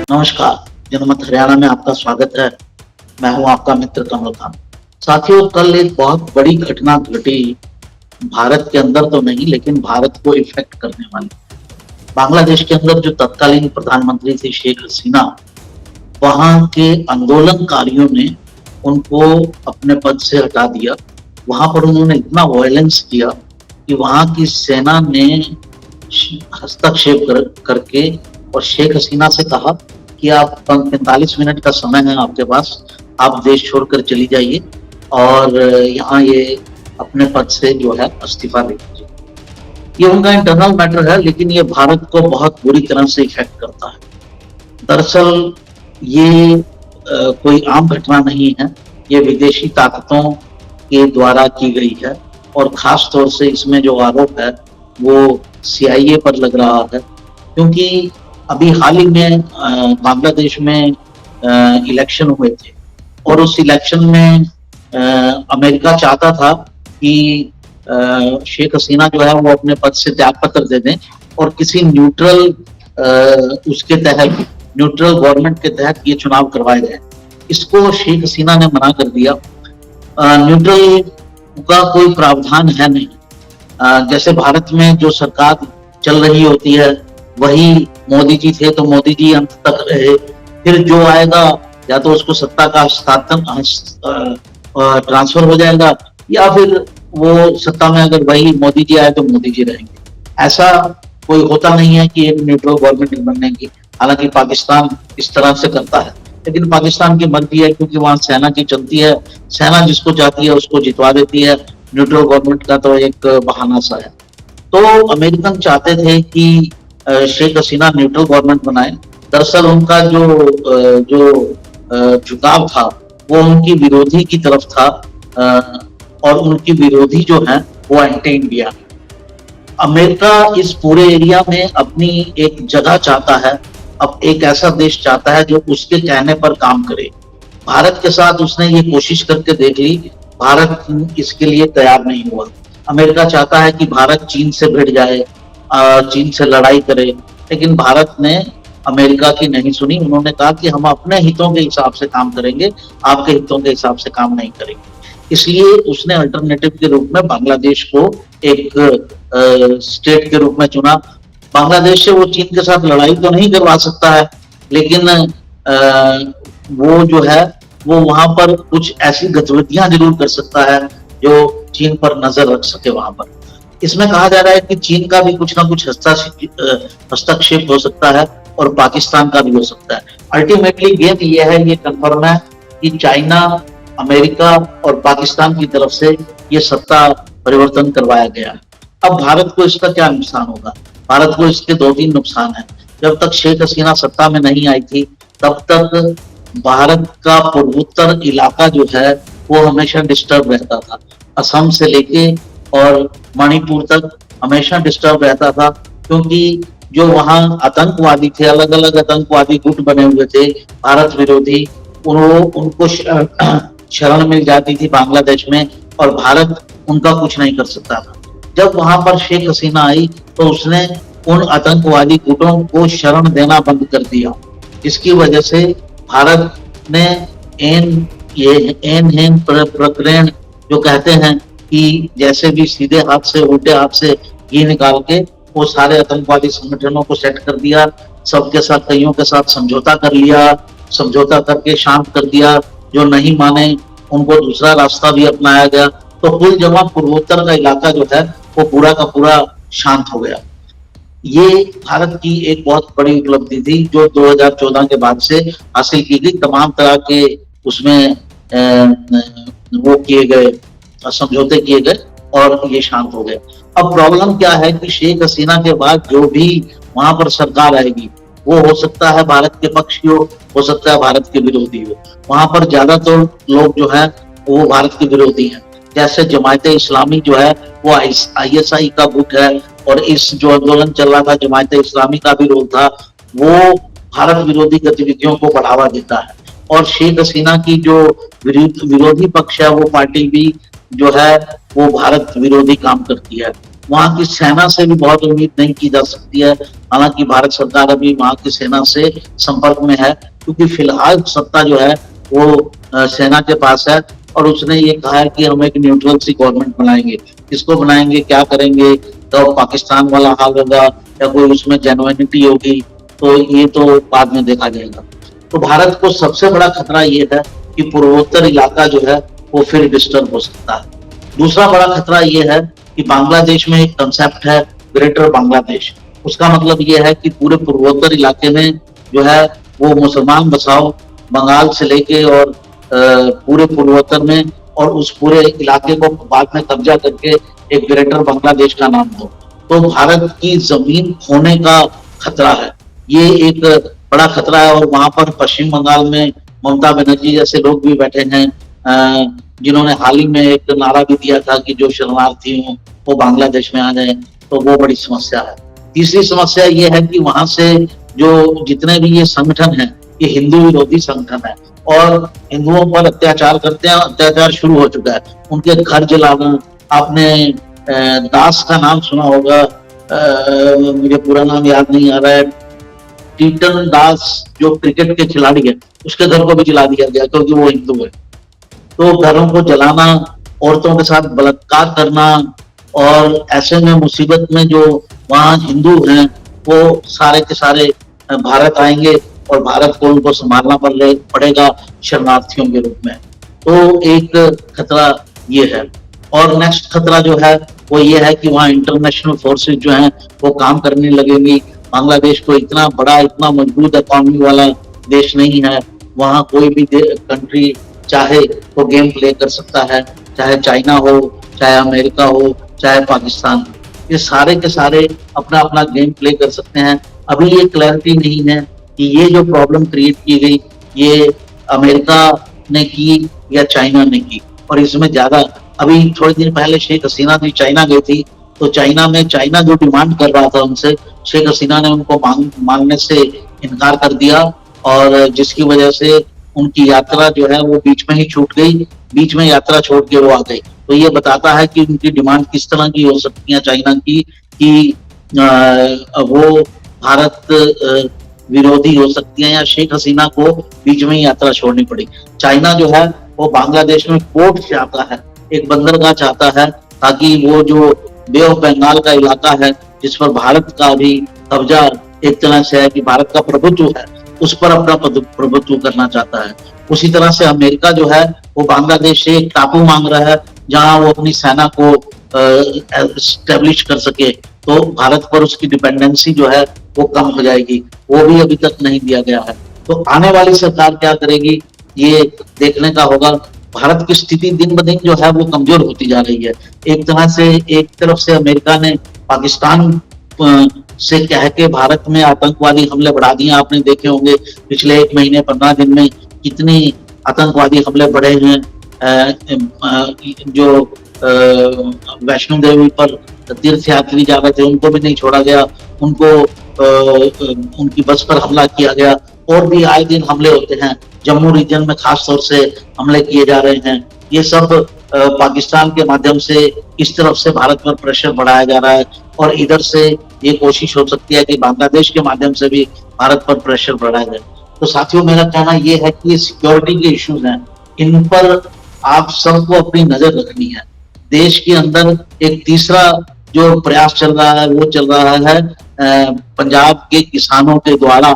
नमस्कार। जनमत हरियाणा में आपका स्वागत है। मैं हूं आपका मित्र कमलकांत। साथियों, कल एक बहुत बड़ी घटना घटी, भारत के अंदर तो नहीं लेकिन भारत को इफेक्ट करने वाली। बांग्लादेश के अंदर जो तत्कालीन प्रधानमंत्री थी शेख हसीना, वहां के आंदोलनकारियों ने उनको अपने पद से हटा दिया। वहां पर उन्होंने इतना वायलेंस किया कि वहां की सेना ने हस्तक्षेप करके और शेख हसीना से कहा कि आप 45 मिनट का समय है आपके पास, आप देश छोड़कर चली जाइए और यहाँ ये अपने पद से जो है इस्तीफा दे दीजिए। ये उनका इंटरनल मैटर है, लेकिन ये भारत को बहुत बुरी तरह से इफेक्ट करता है। दरअसल ये कोई आम घटना नहीं है, ये विदेशी ताकतों के द्वारा की गई है और खास तौर से इसमें जो आरोप है वो CIA पर लग रहा है, क्योंकि अभी हाल ही में बांग्लादेश में इलेक्शन हुए थे और उस इलेक्शन में अमेरिका चाहता था कि शेख हसीना जो है वो अपने पद से त्यागपत्र दे दें और किसी न्यूट्रल उसके तहत, न्यूट्रल गवर्नमेंट के तहत ये चुनाव करवाए गए। इसको शेख हसीना ने मना कर दिया। न्यूट्रल का कोई प्रावधान है नहीं। जैसे भारत में जो सरकार चल रही होती है वही मोदी जी थे तो मोदी जी अंत तक रहे, फिर जो आएगा या तो उसको सत्ता का ट्रांसफर हो जाएगा या फिर वो सत्ता में अगर वही मोदी जी आए तो मोदी जी रहेंगे। ऐसा कोई होता नहीं है कि एक न्यूट्रल गवर्नमेंट बनने की। हालांकि पाकिस्तान इस तरह से करता है, लेकिन पाकिस्तान की मर्जी है क्योंकि वहां सेना की चलती है, सेना जिसको चाहती है उसको जितवा देती है। न्यूट्रल गवर्नमेंट का तो एक बहाना सा है। तो अमेरिकन चाहते थे कि शेख हसीना न्यूट्रल गवर्नमेंट बनाए। दरअसल उनका जो झुकाव था वो उनकी विरोधी की तरफ था और उनकी विरोधी जो है वो एंटी इंडिया। अमेरिका इस पूरे एरिया में अपनी एक जगह चाहता है, अब एक ऐसा देश चाहता है जो उसके कहने पर काम करे। भारत के साथ उसने ये कोशिश करके देख ली, भारत इसके लिए तैयार नहीं हुआ। अमेरिका चाहता है कि भारत चीन से भिड़ जाए, चीन से लड़ाई करे, लेकिन भारत ने अमेरिका की नहीं सुनी। उन्होंने कहा कि हम अपने हितों के हिसाब से काम करेंगे, आपके हितों के हिसाब से काम नहीं करेंगे। इसलिए उसने अल्टरनेटिव के रूप में बांग्लादेश को एक स्टेट के रूप में चुना। बांग्लादेश से वो चीन के साथ लड़ाई तो नहीं करवा सकता है, लेकिन वो जो है वो वहां पर कुछ ऐसी गतिविधियां जरूर कर सकता है जो चीन पर नजर रख सके वहां पर। इसमें कहा जा रहा है कि चीन का भी कुछ ना कुछ हस्तक्षेप हो सकता है और पाकिस्तान का भी हो सकता है। अल्टीमेटली गेम ये है, ये कंफर्म है कि चाइना, अमेरिका और पाकिस्तान की तरफ से ये सत्ता परिवर्तन करवाया गया है। अब भारत को इसका क्या नुकसान होगा? भारत को इसके 2-3 नुकसान है। जब तक शेख हसीना सत्ता में नहीं आई थी तब तक भारत का पूर्वोत्तर इलाका जो है वो हमेशा डिस्टर्ब रहता था। असम से लेके और मणिपुर तक हमेशा डिस्टर्ब रहता था, क्योंकि जो वहां आतंकवादी थे, अलग अलग आतंकवादी गुट बने हुए थे भारत विरोधी, उनको शरण मिल जाती थी बांग्लादेश में और भारत उनका कुछ नहीं कर सकता था। जब वहां पर शेख हसीना आई तो उसने उन आतंकवादी गुटों को शरण देना बंद कर दिया, जिसकी वजह से भारत ने एन प्रकरण जो कहते हैं कि जैसे भी सीधे हाथ से उल्टे हाथ से घी निकाल के वो सारे आतंकवादी संगठनों को सेट कर दिया, सबके साथ, कईयों के साथ समझौता कर लिया, समझौता करके शांत कर दिया। जो नहीं माने उनको दूसरा रास्ता भी अपनाया गया, तो कुल जमा पूर्वोत्तर का इलाका जो है वो पूरा का पूरा शांत हो गया। ये भारत की एक बहुत बड़ी उपलब्धि थी जो 2014 के बाद से हासिल की गई। तमाम तरह के उसमें वो किए गए, समझौते किए गए और ये शांत हो गए। अब प्रॉब्लम क्या है कि शेख हसीना के बाद जो भी वहां पर सरकार आएगी वो हो सकता है भारत के पक्ष की हो सकता है भारत के विरोधी हो। वहां पर ज्यादातर लोग जो है वो भारत के विरोधी हैं। जैसे जमायत इस्लामी जो है वो ISI का गुट है और इस जो आंदोलन चल रहा था जमायत इस्लामी का भी रोल था, वो भारत विरोधी गतिविधियों को बढ़ावा देता है। और शेख हसीना की जो विरोधी पक्ष है वो पार्टी भी जो है वो भारत विरोधी काम करती है। वहां की सेना से भी बहुत उम्मीद नहीं की जा सकती है। हालांकि भारत सरकार अभी वहां की सेना से संपर्क में है, क्योंकि फिलहाल सत्ता जो है वो सेना के पास है। और उसने ये कहा है कि हम एक न्यूट्रल सी गवर्नमेंट बनाएंगे। किसको बनाएंगे, क्या करेंगे, तो पाकिस्तान वाला हाल होगा या कोई उसमें जेन्युइनिटी होगी, तो ये तो बाद में देखा जाएगा। तो भारत को सबसे बड़ा खतरा ये है कि पूर्वोत्तर इलाका जो है वो फिर डिस्टर्ब हो सकता है। दूसरा बड़ा खतरा ये है कि बांग्लादेश में एक कंसेप्ट है ग्रेटर बांग्लादेश। उसका मतलब ये है कि पूरे पूर्वोत्तर इलाके में जो है वो मुसलमान बसाओ, बंगाल से लेके और पूरे पूर्वोत्तर में, और उस पूरे इलाके को बाद में कब्जा करके एक ग्रेटर बांग्लादेश का नाम दो। तो भारत की जमीन खोने का खतरा है, ये एक बड़ा खतरा है। और वहां पर पश्चिम बंगाल में ममता बनर्जी जैसे लोग भी बैठे हैं, जिन्होंने हाल ही में एक नारा भी दिया था कि जो शरणार्थी हों वो बांग्लादेश में आ जाए, तो वो बड़ी समस्या है। तीसरी समस्या ये है कि वहां से जो जितने भी ये संगठन है, ये हिंदू विरोधी संगठन है और हिंदुओं पर अत्याचार करते हैं। अत्याचार शुरू हो चुका है, उनके घर जलाना। आपने दास का नाम सुना होगा, मुझे पूरा नाम याद नहीं आ रहा है, टीटन दास जो क्रिकेट के खिलाड़ी है, उसके घर को भी जला दिया गया क्योंकि वो हिंदू है। तो घरों को जलाना, औरतों के साथ बलात्कार करना, और ऐसे में मुसीबत में जो वहाँ हिंदू हैं वो सारे के सारे भारत आएंगे और भारत को उनको संभालना पड़ेगा शरणार्थियों के रूप में। तो एक खतरा ये है। और नेक्स्ट खतरा जो है वो ये है कि वहाँ इंटरनेशनल फोर्सेज जो हैं वो काम करने लगेंगी। बांग्लादेश को इतना बड़ा, इतना मजबूत इकोनॉमी वाला देश नहीं है। वहाँ कोई भी कंट्री चाहे तो गेम प्ले कर सकता है, चाहे चाइना हो, चाहे अमेरिका हो, चाहे पाकिस्तान। ये सारे के सारे अपना अपना गेम प्ले कर सकते हैं। अभी ये क्लैरिटी नहीं है कि ये जो प्रॉब्लम क्रिएट की गई ये अमेरिका ने की या चाइना ने की। और इसमें ज्यादा, अभी थोड़े दिन पहले शेख हसीना भी चाइना गई थी, तो चाइना में चाइना जो डिमांड कर रहा था उनसे, शेख हसीना ने उनको मानने से इनकार कर दिया, और जिसकी वजह से उनकी यात्रा जो है वो बीच में ही छूट गई, बीच में यात्रा छोड़ के वो आ गई। तो ये बताता है कि उनकी डिमांड किस तरह की हो सकती है चाइना की, कि वो भारत विरोधी हो सकती है, या शेख हसीना को बीच में ही यात्रा छोड़नी पड़ी। चाइना जो है वो बांग्लादेश में पोर्ट चाहता है, एक बंदरगाह चाहता है, ताकि वो जो बे ऑफ बंगाल का इलाका है जिस पर भारत का भी कब्जा एक तरह से है कि भारत का प्रभुत्व है, उस पर अपना प्रभुत्व करना चाहता है। उसी तरह से अमेरिका जो है वो बांग्लादेश से एक टापू मांग रहा है जहां वो अपनी सेना को एस्टेब्लिश कर सके, तो भारत पर उसकी डिपेंडेंसी जो है वो कम हो जाएगी। वो भी अभी तक नहीं दिया गया है। तो आने वाली सरकार क्या करेगी ये देखने का होगा। भारत की स्थिति दिन ब दिन जो है वो कमजोर होती जा रही है। एक तरह से, एक तरफ से अमेरिका ने पाकिस्तान से कह के भारत में आतंकवादी हमले बढ़ा दिए। आपने देखे होंगे पिछले 1 महीने 15 दिन में कितनी आतंकवादी हमले बढ़े हैं। जो वैष्णो देवी पर तीर्थ यात्री जा रहे थे उनको भी नहीं छोड़ा गया, उनको उनकी बस पर हमला किया गया। और भी आए दिन हमले होते हैं, जम्मू रीजन में खास तौर से हमले किए जा रहे हैं। ये सब पाकिस्तान के माध्यम से इस तरफ से भारत पर प्रेशर बढ़ाया जा रहा है, और इधर से ये कोशिश हो सकती है कि बांग्लादेश के माध्यम से भी भारत पर प्रेशर बढ़ाया जाए। तो साथियों, मेरा कहना ये है कि ये सिक्योरिटी के इश्यूज हैं, इन पर आप सबको अपनी नजर रखनी है। देश के अंदर एक तीसरा जो प्रयास चल रहा है वो चल रहा है पंजाब के किसानों के द्वारा,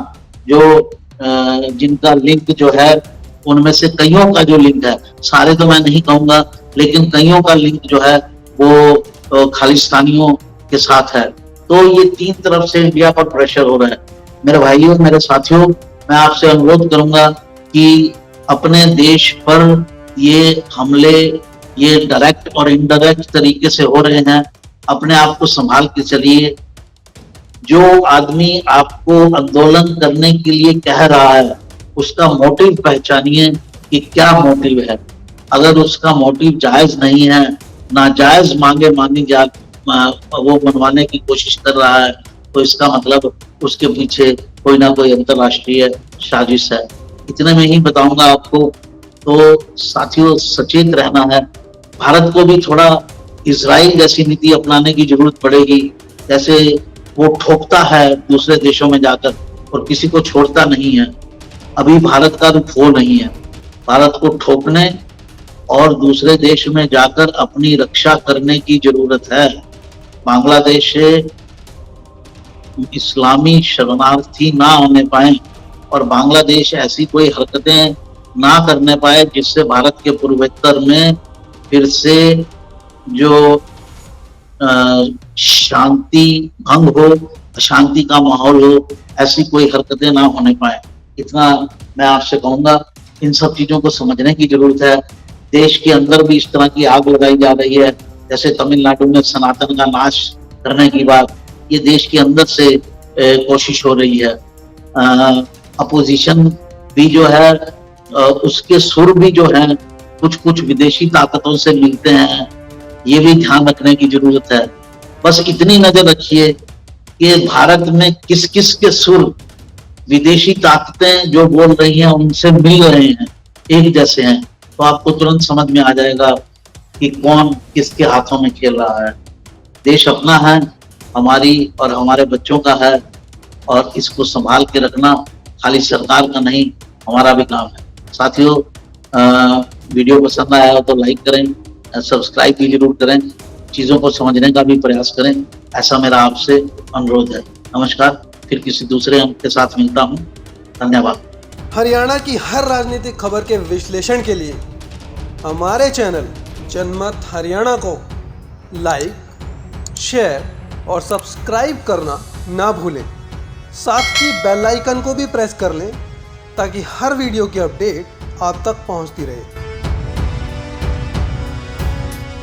जो जिनका लिंक जो है उनमें से कईयों का जो लिंक है, सारे तो मैं नहीं कहूंगा, लेकिन कईयों का लिंक जो है वो खालिस्तानियों के साथ है। तो ये 3 तरफ से इंडिया पर प्रेशर हो रहा है। मेरे भाइयों, मेरे साथियों, मैं आपसे अनुरोध करूंगा कि अपने देश पर ये हमले, ये डायरेक्ट और इनडायरेक्ट तरीके से हो रहे हैं, अपने आप को संभाल के चलिए। जो आदमी आपको आंदोलन करने के लिए कह रहा है उसका मोटिव पहचानिए कि क्या मोटिव है। अगर उसका मोटिव जायज नहीं है, नाजायज मांगे मानी जा वो मनवाने की कोशिश कर रहा है, तो इसका मतलब उसके पीछे कोई ना कोई अंतरराष्ट्रीय साजिश है। इतने में ही बताऊंगा आपको। तो साथियों, सचेत रहना है। भारत को भी थोड़ा इजराइल जैसी नीति अपनाने की जरूरत पड़ेगी। जैसे वो ठोकता है दूसरे देशों में जाकर और किसी को छोड़ता नहीं है, अभी भारत का रुख वो नहीं है। भारत को ठोकने और दूसरे देश में जाकर अपनी रक्षा करने की जरूरत है। बांग्लादेश से इस्लामी शरणार्थी ना होने पाए और बांग्लादेश ऐसी कोई हरकतें ना करने पाए जिससे भारत के पूर्वोत्तर में फिर से जो शांति भंग हो, अशांति का माहौल हो, ऐसी कोई हरकतें ना होने पाए। इतना मैं आपसे कहूंगा। इन सब चीजों को समझने की जरूरत है। देश के अंदर भी इस तरह की आग लगाई जा रही है, जैसे तमिलनाडु में सनातन का नाश करने की बात, ये देश के अंदर से कोशिश हो रही है। अपोजिशन भी जो है, उसके सुर भी जो है कुछ कुछ विदेशी ताकतों से मिलते हैं, ये भी ध्यान रखने की जरूरत है। बस इतनी नजर रखिए कि भारत में किस किस के सुर विदेशी ताकतें जो बोल रही हैं उनसे मिल रहे हैं, एक जैसे हैं, तो आपको तुरंत समझ में आ जाएगा कि कौन किसके हाथों में खेल रहा है। देश अपना है, हमारी और हमारे बच्चों का है, और इसको संभाल के रखना खाली सरकार का नहीं, हमारा भी काम है। साथियों, वीडियो पसंद आया हो तो लाइक करें, सब्सक्राइब भी जरूर करें, चीजों को समझने का भी प्रयास करें, ऐसा मेरा आपसे अनुरोध है। नमस्कार, फिर किसी दूसरे अंक के साथ मिलता हूँ। धन्यवाद। हरियाणा की हर राजनीतिक खबर के विश्लेषण के लिए हमारे चैनल जनमत हरियाणा को लाइक, शेयर और सब्सक्राइब करना ना भूलें। साथ ही बेल आइकन को भी प्रेस कर लें ताकि हर वीडियो की अपडेट आप तक पहुंचती रहे।